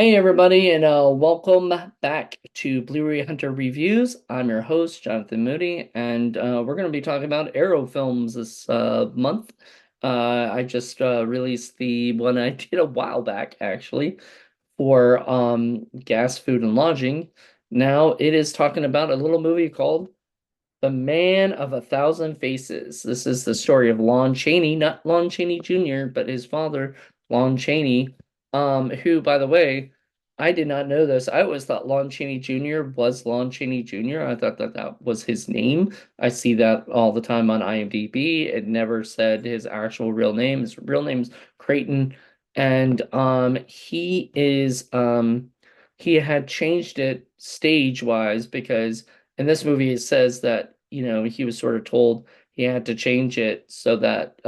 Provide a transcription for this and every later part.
Hey everybody, and welcome back to Blu-ray Hunter Reviews. I'm your host, Jonathan Moody, and we're going to be talking about Arrow films this month. I just released the one I did a while back, actually, for Gas, Food, and Lodging. Now it is talking about a little movie called The Man of a Thousand Faces. This is the story of Lon Chaney, not Lon Chaney Jr., but his father, Lon Chaney, who, by the way, I did not know this. I always thought Lon Chaney Jr. was Lon Chaney Jr. I thought that that was his name. I see that all the time on IMDb. It never said his actual real name. His real name's Creighton, and he had changed it stage-wise because in this movie it says that he was sort of told he had to change it so that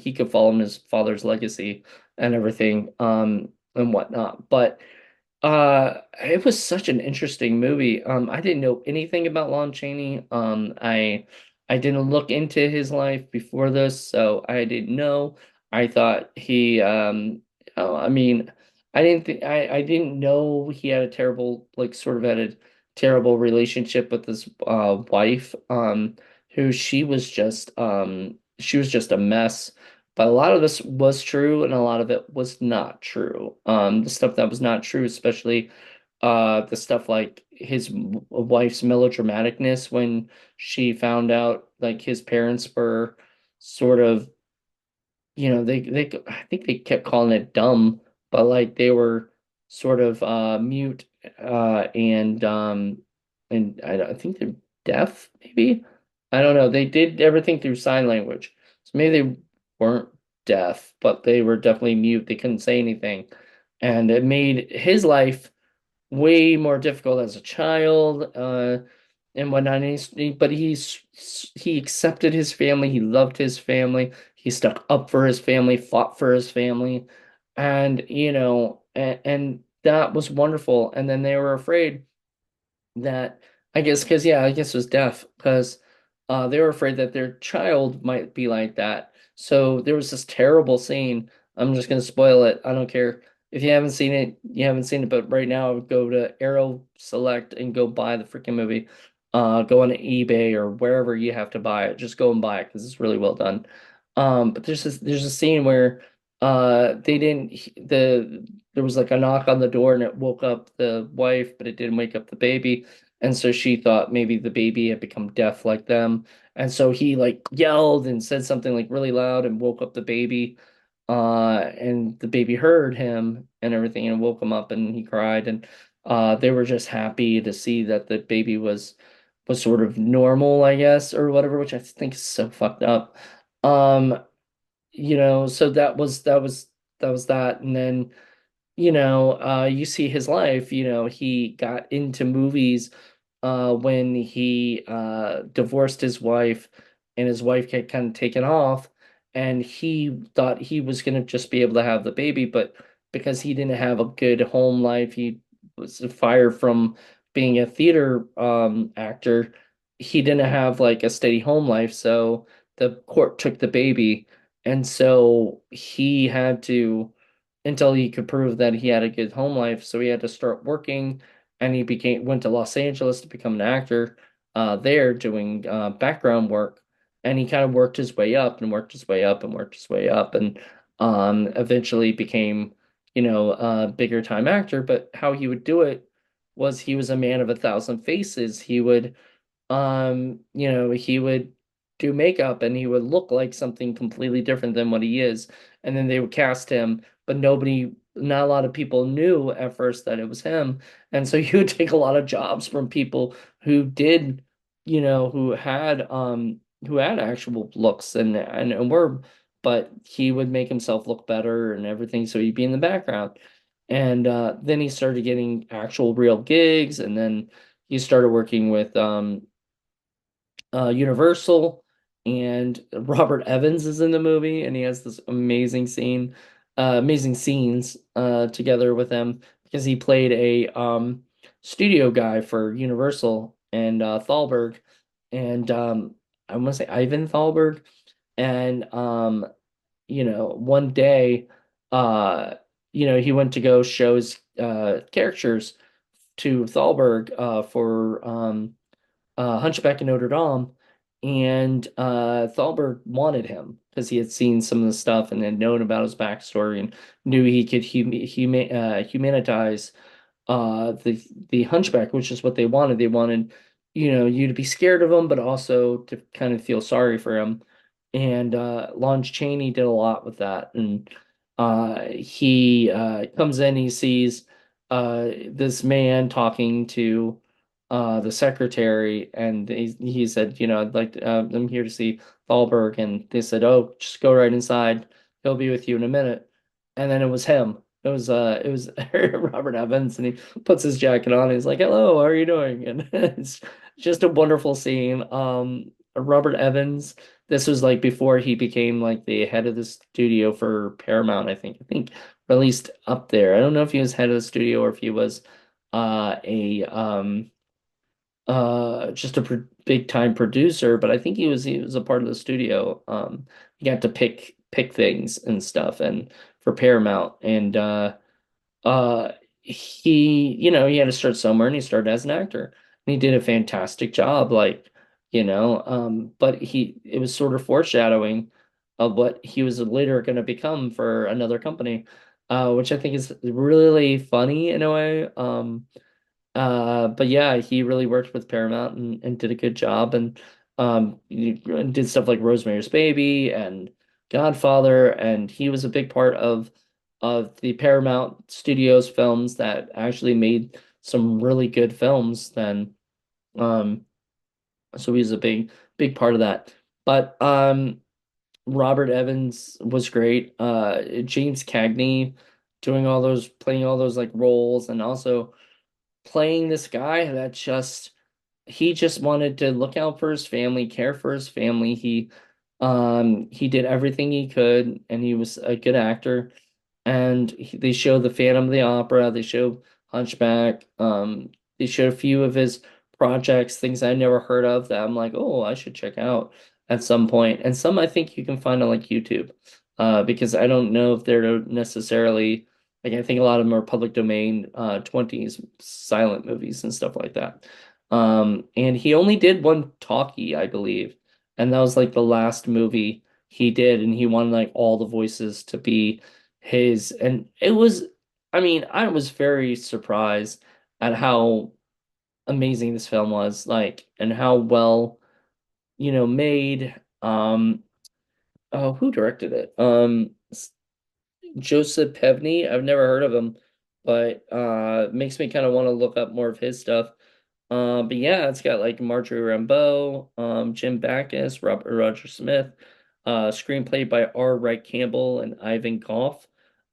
he could follow in his father's legacy and everything and whatnot. But it was such an interesting movie. I didn't know anything about Lon Chaney. I didn't look into his life before this, so I didn't know. I thought he oh, I mean, I didn't know he had a terrible, like, sort of had a terrible relationship with his wife, who she was just a mess. But a lot of this was true and a lot of it was not true. The stuff that was not true, especially the stuff like his wife's melodramaticness when she found out like his parents were sort of, they I think they kept calling it dumb, but like they were sort of mute and I think they're deaf, maybe. I don't know. They did everything through sign language. So maybe they weren't deaf, but they were definitely mute. They couldn't say anything. And it made his life way more difficult as a child, and whatnot. But he accepted his family. He loved his family. He stuck up for his family, fought for his family, and and that was wonderful. And then they were afraid that, I guess, because yeah, I guess it was deaf because they were afraid that their child might be like that. So there was this terrible scene. I'm just gonna spoil it. I don't care if you haven't seen it. You haven't seen it, but right now, go to Arrow Select and go buy the freaking movie. Go on eBay or wherever you have to buy it. Just go and buy it because it's really well done. But there's a scene where they didn't there was like a knock on the door and it woke up the wife, but it didn't wake up the baby. And so she thought maybe the baby had become deaf like them. And so he like yelled and said something like really loud and woke up the baby. And the baby heard him and everything and woke him up and he cried. And they were just happy to see that the baby was sort of normal, I guess, or whatever, which I think is so fucked up. Um, so that was that. And then you see his life. He got into movies when he divorced his wife, and his wife had kind of taken off, and he thought he was going to just be able to have the baby, but because he didn't have a good home life, he was fired from being a theater actor. He didn't have like a steady home life, so the court took the baby, and so he had to until he could prove that he had a good home life. So he had to start working, and he became went to Los Angeles to become an actor there doing background work. And he kind of worked his way up and worked his way up and worked his way up and eventually became, a bigger time actor. But how he would do it was he was a man of a thousand faces. He would do makeup and he would look like something completely different than what he is. And then they would cast him, but not a lot of people knew at first that it was him. And so he would take a lot of jobs from people who did, who had actual looks and were, but he would make himself look better and everything. So he'd be in the background. And then he started getting actual real gigs, and then he started working with Universal, and Robert Evans is in the movie, and he has this amazing scenes together with him because he played a studio guy for Universal and Thalberg, and I want to say Ivan Thalberg, and one day, uh, he went to go show his characters to Thalberg for Hunchback of Notre Dame, and Thalberg wanted him because he had seen some of the stuff and had known about his backstory and knew he could humanize the Hunchback, which is what they wanted. They wanted, you to be scared of him, but also to kind of feel sorry for him. And Lon Chaney did a lot with that. And he comes in, he sees this man talking to the secretary, and he said, I'd like to, I'm here to see Thalberg, and they said, oh, just go right inside. He'll be with you in a minute. And then it was him. It was Robert Evans, and he puts his jacket on. And he's like, "Hello, how are you doing?" And it's just a wonderful scene. Robert Evans. This was like before he became like the head of the studio for Paramount. I think released up there. I don't know if he was head of the studio or if he was a just a big time producer, but I think he was a part of the studio. He got to pick things and stuff, and for Paramount, and uh he had to start somewhere, and he started as an actor, and he did a fantastic job, like, but it was sort of foreshadowing of what he was later going to become for another company, which I think is really funny in a way. But yeah, he really worked with Paramount and did a good job, and he did stuff like Rosemary's Baby and Godfather, and he was a big part of the Paramount Studios films that actually made some really good films then. Um, so he's a big part of that. But Robert Evans was great. James Cagney playing all those like roles, and also playing this guy that he just wanted to look out for his family, care for his family. He did everything he could, and he was a good actor. And they show the Phantom of the Opera, they show Hunchback, they showed a few of his projects, things I never heard of that I'm like, oh, I should check out at some point. And some I think you can find on like YouTube, because I don't know if they're necessarily like, I think a lot of them are public domain 20s silent movies and stuff like that. And he only did one talkie, I believe, and that was like the last movie he did, and he wanted like all the voices to be his, and it was, I mean, I was very surprised at how amazing this film was, like, and how well, made. Oh, who directed it? Joseph Pevney. I've never heard of him, but makes me kind of want to look up more of his stuff. But yeah, it's got like Marjorie Rambeau, Jim Backus, Robert Roger Smith, screenplay by R. Wright Campbell and Ivan Goff,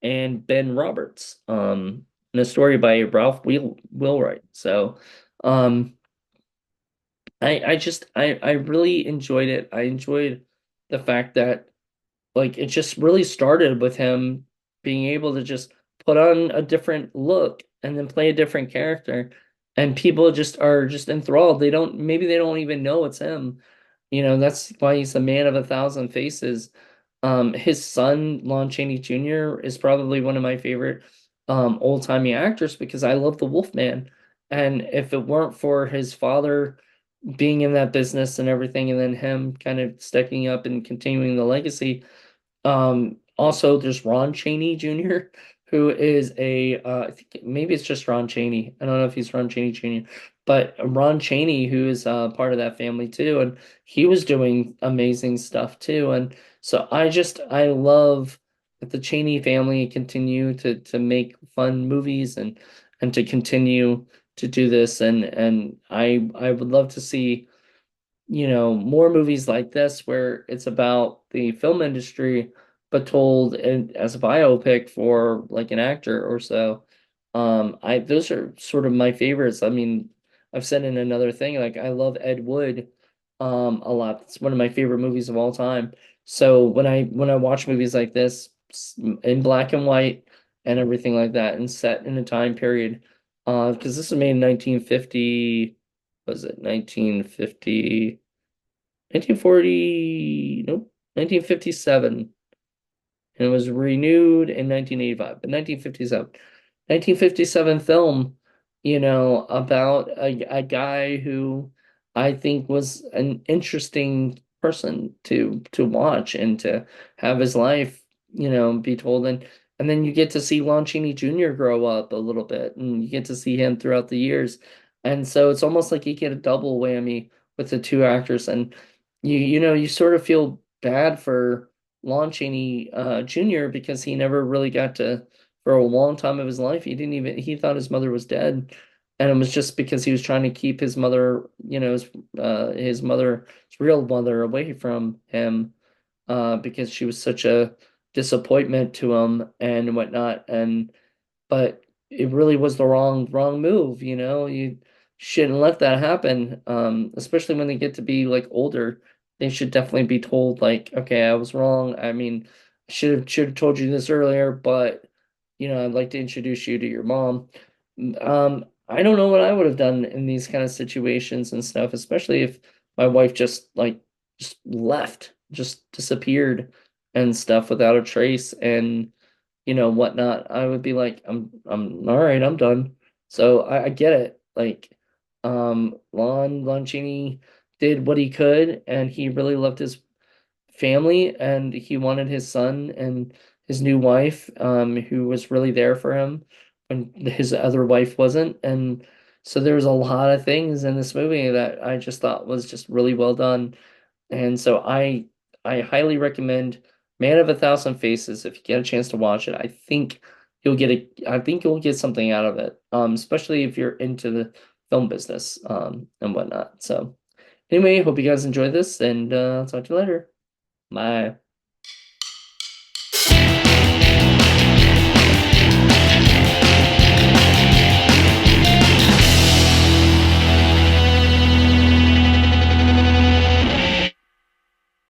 and Ben Roberts. And a story by Ralph Wheelwright. So, um, I really enjoyed it. I enjoyed the fact that, like, it just really started with him being able to just put on a different look and then play a different character, and people just are just enthralled. Maybe they don't even know it's him. That's why he's a man of a thousand faces. His son, Lon Chaney Jr., is probably one of my favorite old-timey actors, because I love the Wolfman. And if it weren't for his father being in that business and everything, and then him kind of stepping up and continuing the legacy. Also, there's Ron Chaney Jr., who is I think maybe it's just Ron Chaney. I don't know if he's Ron Chaney Jr., but Ron Chaney, who is part of that family too, and he was doing amazing stuff too. And so I love that the Chaney family continue to make fun movies, and to continue to do this, and I would love to see, more movies like this where it's about the film industry, but told as a biopic for like an actor or so. Those are sort of my favorites. I mean, I've said in another thing, like, I love Ed Wood a lot. It's one of my favorite movies of all time. So when I watch movies like this, in black and white and everything like that, and set in a time period, because this was made in 1950, was it 1950? 1940, nope, 1957. and it was renewed in 1985, but 1957 film, about a guy who I think was an interesting person to watch and to have his life, be told. And then you get to see Lon Chaney Jr. grow up a little bit, and you get to see him throughout the years. And so it's almost like you get a double whammy with the two actors. And you sort of feel bad for Lon Chaney Jr. because he never really got to, for a long time of his life, he thought his mother was dead. And it was just because he was trying to keep his mother, his real mother away from him, because she was such a disappointment to him and whatnot. But it really was the wrong move, You shouldn't let that happen. Especially when they get to be like older. They should definitely be told like, okay, I was wrong. I mean, I should have told you this earlier, but I'd like to introduce you to your mom. I don't know what I would have done in these kind of situations and stuff, especially if my wife just left, just disappeared and stuff without a trace and whatnot. I would be like, I'm all right, I'm done. So I get it. Like, Lon Chaney did what he could, and he really loved his family, and he wanted his son and his new wife, who was really there for him when his other wife wasn't. And so there was a lot of things in this movie that I just thought was just really well done. And so I highly recommend Man of a Thousand Faces if you get a chance to watch it. I think you'll get something out of it. Especially if you're into the film business and whatnot. So anyway, hope you guys enjoy this, and I'll talk to you later. Bye.